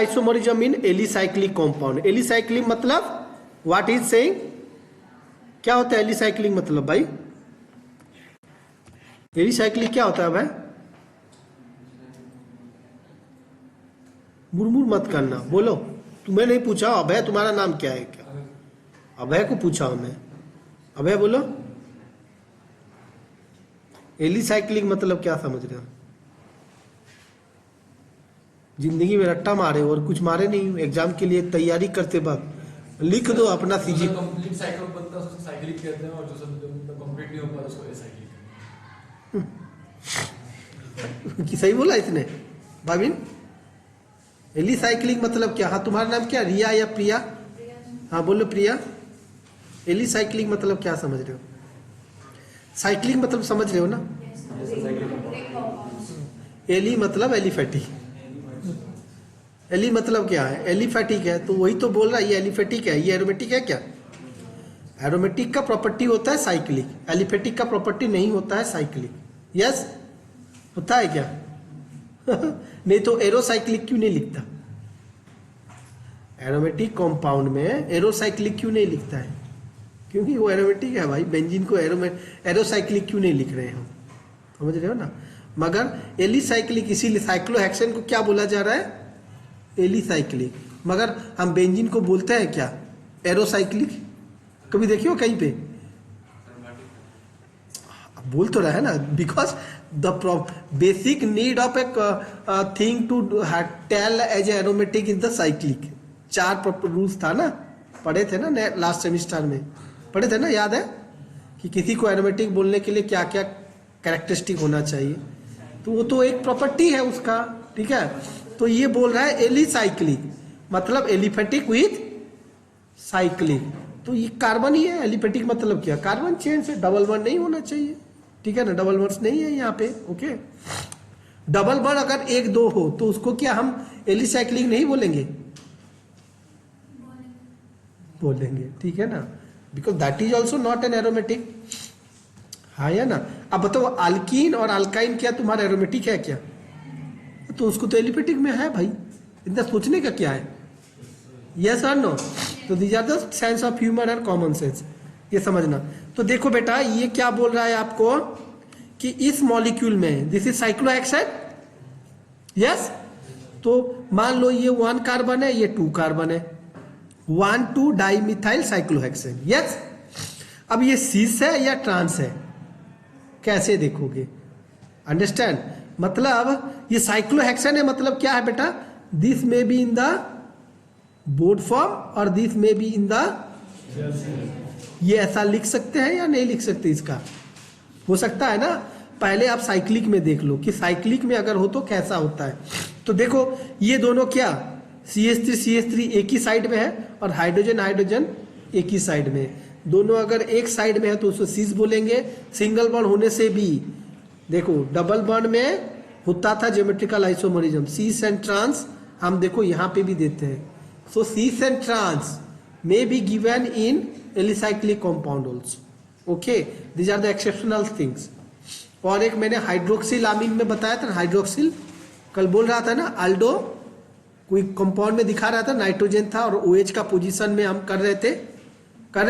Isomerism इन alicyclic compound. Alicyclic मतलब what is saying, क्या होता है एलिसाइक्लिक मतलब भाई? एलिसाइक्लिक क्या होता है भाई? मुरमुर मत करना, बोलो। तुम्हें नहीं पूछा अभय तुम्हारा नाम क्या है? क्या अभय को पूछा हूं मैं। अभय बोलो, एलिसाइक्लिक मतलब क्या समझ रहे हो? जिंदगी में रट्टा मारे और कुछ मारे नहीं, एग्जाम के लिए तैयारी करते वक्त लिख दो अपना सीजी। कंप्लीट साइकिल बनता है उसको साइक्लिक कहते हैं, और जो सब कंप्लीट नहीं हो पाता उसको एसाइक्लिक कहते हैं। कि सही बोला इसने भाविन? एलिसाइक्लिक मतलब क्या? हाँ, तुम्हारा नाम क्या, रिया या प्रिया? हाँ बोलो प्रिया। एलिसाइक्लिक मतलब क्या समझ रहे हो? साइक्लिंग मतलब समझ रहे हो ना? एली मतलब एलिफेटिक। एली मतलब क्या है? एलिफेटिक है, तो वही तो बोल रहा है ये एलिफेटिक है, ये एरोमेटिक है क्या? एरोमेटिक का प्रॉपर्टी होता है साइक्लिक, एलिफेटिक का प्रॉपर्टी नहीं होता है साइक्लिक। यस होता है क्या? नहीं तो एरोसाइक्लिक क्यों नहीं लिखता? एरोमेटिक कंपाउंड में एरोसाइक्लिक क्यों नहीं लिखता है? क्योंकि वो एरोमेटिक है भाई। बेंजीन को एरोसाइक्लिक क्यों नहीं लिख रहे हैं हम? समझ रहे हो ना? मगर एलिसाइक्लिक, इसीलिए साइक्लोहेक्सेन को क्या बोला जा रहा है? एलिसाइक्लिक। मगर हम बेंजीन को बोलते हैं क्या? एरोसाइक्लिक। कभी देखियो कहीं पे? बोल तो रहा है ना, because the basic need of a thing to tell as aromatic is the cyclic. 4 rules था ना, पढ़े थे ना लास्ट सेमिस्टर में, पढ़े थे ना, याद है कि किसी को एरोमेटिक बोलने के लिए क्या क्या कैरेक्टरिस्टिक होना चाहिए? तो वो तो एक प्रॉपर्टी है उसका, ठीक है। तो ये बोल रहा है एलिसाइक्लिक मतलब एलिफेटिक विथ साइक्लिक। तो ये कार्बन ही है। एलिफेटिक मतलब क्या? कार्बन चेन से डबल बॉन्ड नहीं होना चाहिए, ठीक है ना? डबल बॉन्ड्स नहीं है यहाँ पे, ओके। डबल बॉन्ड अगर 1-2 हो तो उसको क्या हम एलिसाइक्लिक नहीं बोलेंगे? बोलेंगे, ठीक है ना, because that is also not an aromatic. हाँ या ना? अब बताओ अल्कीन और अल्काइन क्या तुम्हारा एरोमेटिक है क्या? तो उसको तो एलिफेटिक में है भाई, इतना सोचने का क्या है? यस और नो? तो these are the science of humour and common sense, ये समझना। तो देखो बेटा ये क्या बोल रहा है आपको कि इस मॉलिक्यूल में दिस इज साइक्लोहेक्सेन, यस। तो मान लो ये 1 कार्बन है, ये 2 कार्बन है, 1,2 डाइमिथाइल साइक्लोहेक्सेन, यस। अब ये सीस है या ट्रांस है? कैसे देखोगे? अंडरस्टैंड? मतलब ये साइक्लोहेक्सेन है, मतलब क्या है बेटा? दिस में be in the board form और दिस में बी इन द, ये ऐसा लिख सकते हैं या नहीं लिख सकते? इसका हो सकता है ना। पहले आप साइक्लिक में देख लो कि साइक्लिक में अगर हो तो कैसा होता है। तो देखो ये दोनों क्या, CH3 एक ही साइड में है और हाइड्रोजन हाइड्रोजन एक ही साइड में है। दोनों अगर एक साइड में है तो उसको सीस बोलेंगे। सिंगल बॉन्ड होने से भी देखो डबल बॉन्ड में होता था geometrical isomerism, cis and trans हम देखो यहाँ पे भी देते हैं। So cis and trans may be given in alicyclic compound also, okay, these are the exceptional things। और एक मैंने हाइड्रोक्सिल अमीन में बताया था, हाइड्रोक्सिल कल बोल रहा था ना, अल्डो कोई कंपाउंड में दिखा रहा था, नाइट्रोजन था और OH का पोजीशन में हम कर रहे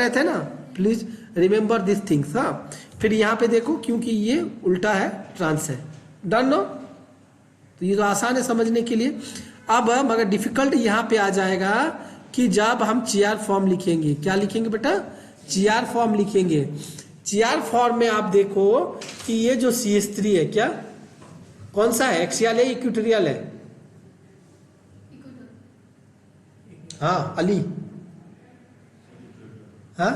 थे ना। Please remember this things. हाँ, फिर यहाँ पे देखो क्योंकि ये उल्टा है, ट्रांस है, डन नो? तो ये तो आसान है समझने के लिए। अब मगर डिफिकल्ट यहाँ पे आ जाएगा कि जब हम चीआर फॉर्म लिखेंगे, क्या लिखेंगे बेटा? चीआर फॉर्म लिखेंगे। चीआर फॉर्म में आप देखो कि ये जो CH3 है क्या कौन सा है? एक्सियल है, इक्वेटोरियल है? हाँ अली, हाँ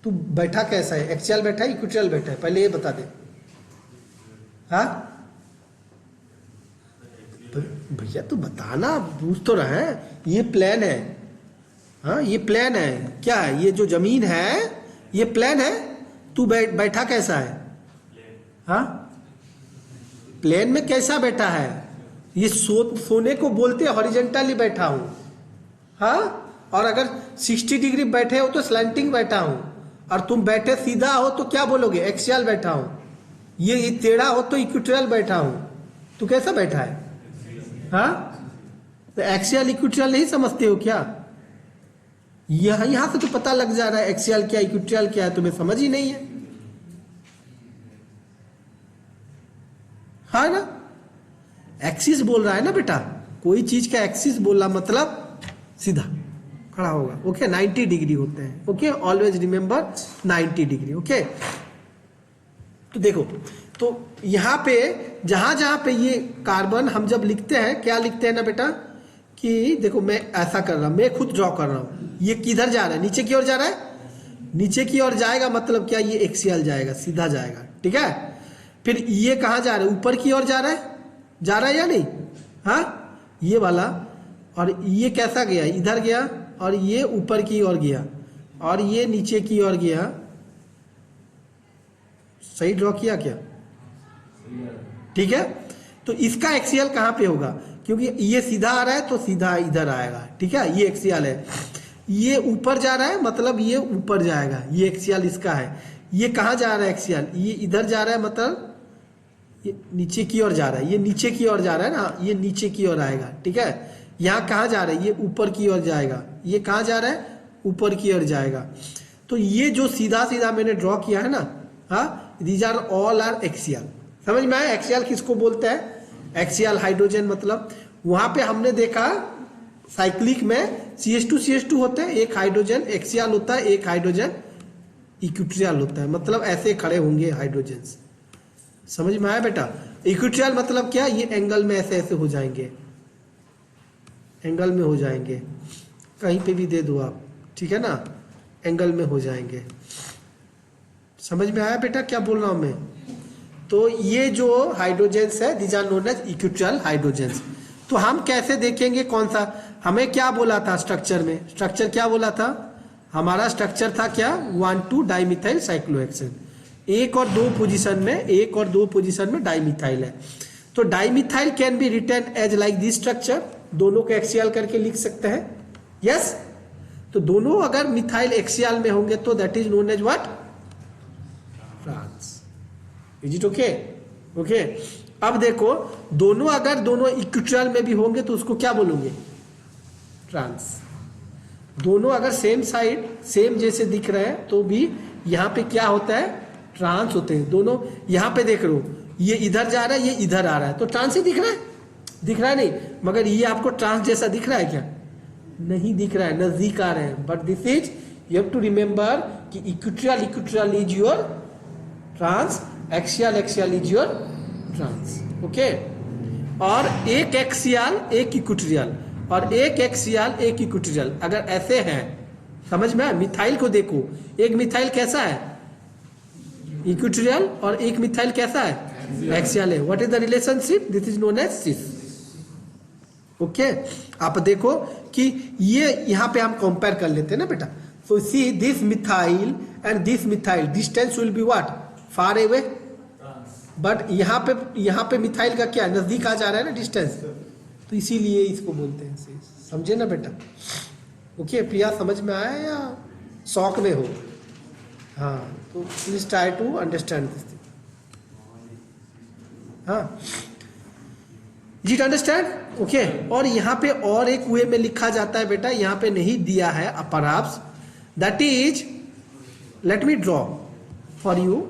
तू बैठा कैसा है? एक्सियल बैठा है, इक्वेटोरियल बैठा है? पहले ये बता दे। हाँ भैया तू बताना, पूछ तो रहा है। ये प्लेन है, हाँ ये प्लेन है। क्या है? ये जो जमीन है ये प्लेन है। तू बैठा कैसा है? हाँ प्लेन में कैसा बैठा है? ये सोने को बोलते हैं हॉरिजेंटली बैठा हूं, हाँ। और अगर 60 डिग्री बैठे हो तो स्लैंटिंग बैठा हूं, और तुम बैठे सीधा हो तो क्या बोलोगे? एक्सियल बैठा हूं। ये टेढ़ा हो तो इक्वेटोरियल बैठा हूं। तू कैसा बैठा है? हाँ तो एक्सियल इक्विटोरियल नहीं समझते हो क्या? यहां से तो पता लग जा रहा है एक्सियल क्या इक्विटोरियल क्या है, तुम्हें समझ ही नहीं है, हाँ ना? एक्सिस बोल रहा है ना बेटा, कोई चीज का एक्सिस बोला मतलब सीधा खड़ा होगा, ओके 90 डिग्री होते हैं, okay always remember 90 degree, okay. तो देखो, तो यहां पे जहां जहां पे ये कार्बन हम जब लिखते हैं क्या लिखते हैं ना बेटा, कि देखो मैं ऐसा कर रहा हूं, मैं खुद ड्रॉ कर रहा हूं, ये किधर जा रहा है, नीचे की ओर जा रहा है, नीचे की ओर जाएगा मतलब क्या, ये एक्सियल जाएगा, सीधा जाएगा, ठीक है। फिर ये कहां जा रहा है, ऊपर की ओर जा रहा है या नहीं, हाँ ये वाला, और ये कैसा गया, इधर गया, और ये ऊपर की ओर गया, और ये नीचे की ओर गया, सही ड्रॉ किया क्या, ठीक है। तो इसका एक्सियल कहां पे होगा, क्योंकि ये सीधा आ रहा है तो सीधा इधर आएगा, ठीक है, ये एक्सियल है। ये ऊपर जा रहा है मतलब ये ऊपर जाएगा, ये एक्सियल इसका है। ये कहां जा रहा है एक्सियल, ये इधर जा रहा है मतलब ये नीचे की ओर जा रहा है, ये नीचे की ओर जा रहा है ना, ये नीचे की ओर आएगा, ठीक है। यहाँ कहां जा रहा है, ये ऊपर की ओर जाएगा, ये कहां जा रहा है, ऊपर की ओर जाएगा। तो ये जो सीधा सीधा मैंने ड्रॉ किया है ना, हाँ these are all are axial. समझ में आया एक्सियल किसको बोलते हैं, एक्सियल हाइड्रोजन मतलब वहां पे हमने देखा साइक्लिक में CH2 होते हैं, एक हाइड्रोजन एक्सियल होता है, एक हाइड्रोजन इक्विटोरियल होता है, मतलब ऐसे खड़े होंगे हाइड्रोजन। समझ में आया बेटा, इक्विटोरियल मतलब क्या, ये एंगल में ऐसे ऐसे हो जाएंगे, एंगल में हो जाएंगे, कहीं पे भी दे दो आप, ठीक है ना, एंगल में हो जाएंगे। समझ में आया बेटा क्या बोल रहा हूं मैं? तो ये जो हाइड्रोजन्स है these are known as equatorial hydrogens. तो हम कैसे देखेंगे कौन सा, हमें क्या बोला था स्ट्रक्चर में, स्ट्रक्चर क्या बोला था, हमारा स्ट्रक्चर था क्या 1,2 डाइमिथाइल साइक्लोहेक्सेन, एक और दो पोजीशन में डाइमिथाइल है। तो dimethyl can be written as like this structure, दोनों को एक्सियल करके लिख सकते हैं, यस। तो दोनों अगर मिथाइल एक्सियल में होंगे तो that is known as what, trans. Is it okay, okay. अब देखो दोनों अगर दोनों इक्विटोरियल में भी होंगे तो उसको क्या बोलोगे, ट्रांस। दोनों अगर सेम साइड सेम जैसे दिख रहे हैं तो भी यहाँ पे क्या होता है, ट्रांस होते हैं दोनों। यहाँ पे देख रहे हो ये इधर जा रहा है, ये इधर आ रहा है, तो ट्रांस ही दिख रहा है, दिख रहा है नहीं, मगर ये आपको ट्रांस जैसा दिख रहा है क्या, नहीं दिख रहा है, नजदीक आ रहे हैं। But this is you have to remember कि equatorial is your trans, axial is your trans, okay. और एक एक्सियल एक इक्विटोरियल, और एक एक्सियल एक इक्विटोरियल अगर ऐसे हैं, समझ में, मिथाइल को देखो, एक मिथाइल कैसा है, इक्विटोरियल, और एक मिथाइल कैसा है, एक्सियल है। What is the relationship, this is known as cis, okay. आप देखो कि ये यहाँ पे हम कंपेयर कर लेते हैं ना बेटा, so see this methyl and this methyl distance will be what, far away, but यहाँ पे मिथाइल का क्या नजदीक आ जा रहा है ना डिस्टेंस, तो इसीलिए इसको बोलते हैं सिस, समझे ना बेटा, ओके। प्रिया समझ में आया या शौक में हो, हाँ, तो please try to understand this thing, हाँ, जी अंडरस्टैंड, ओके। और यहाँ पे और एक वे में लिखा जाता है बेटा, यहाँ पे नहीं दिया है perhaps, that is, let me draw for you,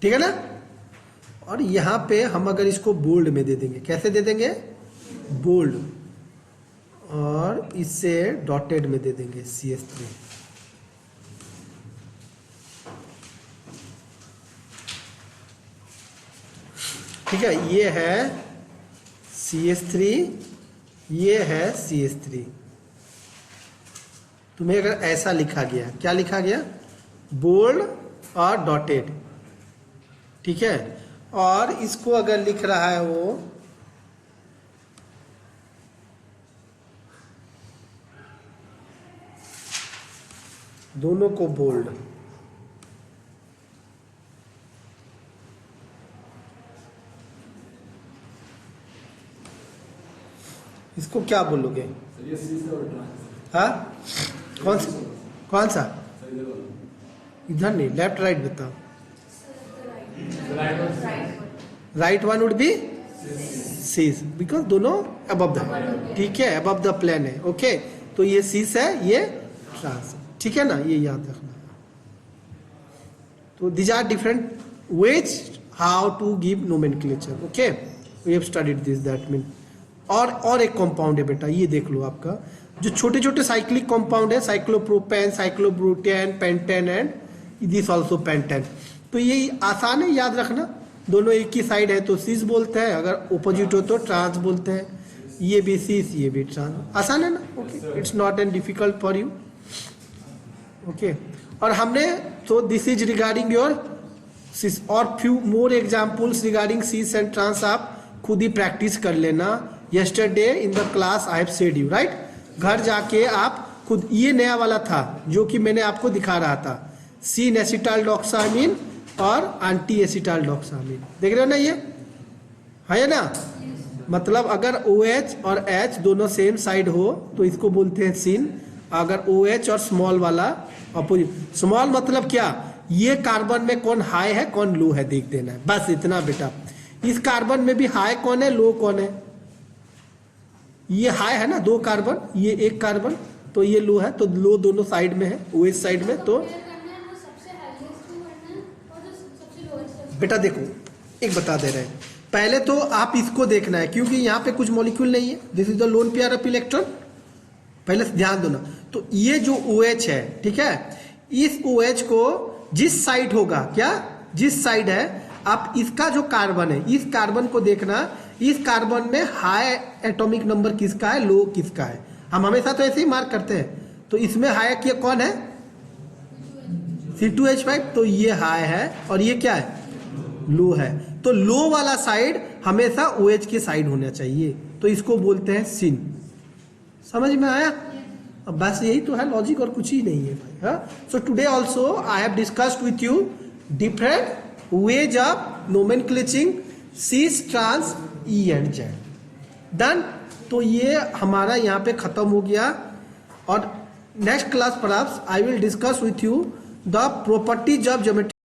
ठीक है ना। और यहां पे हम अगर इसको बोल्ड में दे देंगे, कैसे दे देंगे, बोल्ड, और इससे डॉटेड में दे देंगे CH3, ठीक है। ये है CH3, ये है CH3। तुम्हें अगर ऐसा लिखा गया, क्या लिखा गया, बोल्ड और डॉटेड, ठीक है। और इसको अगर लिख रहा है वो दोनों को बोल्ड, इसको क्या बोलोगे, हाँ, कौन सा, इधर नहीं, लेफ्ट राइट बताओ, right one would be cis, because दोनों अबव द, ठीक है, अबव द प्लेन है। ओके, तो ये सीस है, ये ट्रांस, ठीक है ना, ये याद रखना। तो these are different ways how to give nomenclature. Okay, we have studied this, that mean. और एक कंपाउंड है बेटा, ये देख लो, आपका जो छोटे छोटे साइक्लिक कंपाउंड है, cyclopropane, cyclobutane, pentane and this also pentane. तो ये आसान है याद रखना, दोनों एक ही साइड है तो सीस बोलते हैं, अगर ओपोजिट हो तो ट्रांस बोलते हैं। ये भी सीस, ये भी ट्रांस, आसान है ना। Okay, it's not an difficult for you. Okay, और हमने तो this is regarding your cis, और few more examples regarding cis and trans आप खुद ही प्रैक्टिस कर लेना। Yesterday in the class I have said you, right, घर जाके आप खुद, ये नया वाला था जो कि मैंने आपको दिखा रहा था, सीन एसिटाल्डोक्सामीन और एंटी एसिटाल्डोक्सामीन, देख रहे हो ना, ये है ना। मतलब अगर OH और H दोनों सेम साइड हो तो इसको बोलते हैं सीन। अगर OH और स्मॉल वाला अपोजिट, स्मॉल मतलब क्या, ये कार्बन में कौन हाई है कौन लो है देख देना है, बस इतना बेटा। इस कार्बन में भी हाई कौन है लो कौन है, ये हाई है ना, 2 कार्बन, ये 1 कार्बन, तो ये लो है, तो लो दोनों साइड में है, OH साइड में। तो बेटा देखो, एक बता दे रहे हैं, पहले तो आप इसको देखना है क्योंकि यहाँ पे कुछ मॉलिक्यूल नहीं है, this is the lone pair of electron, पहले से ध्यान दो ना। तो ये जो OH है, ठीक है, इस OH को जिस साइड होगा, क्या, जिस साइड है, आप इसका जो कार्बन है, इस कार्बन को देखना, इस कार्बन में हाई एटॉमिक नंबर किसका है, लो किसका है। हम हमेशा तो ऐसे ही मार्क करते हैं। तो इसमें हाई किया कौन है, C2H5, तो ये हाई है और ये क्या है, लो है। तो लो वाला साइड हमेशा OH के साइड होना चाहिए, तो इसको बोलते हैं सिन। समझ में आया? अब बस यही तो है लॉजिक, और कुछ ही नहीं है भाई। So today also I have discussed with you different ways of nomenclaturing cis, trans, E and Z. Done. तो ये हमारा यहाँ पे खत्म हो गया, और next class perhaps I will discuss with you the properties of geometric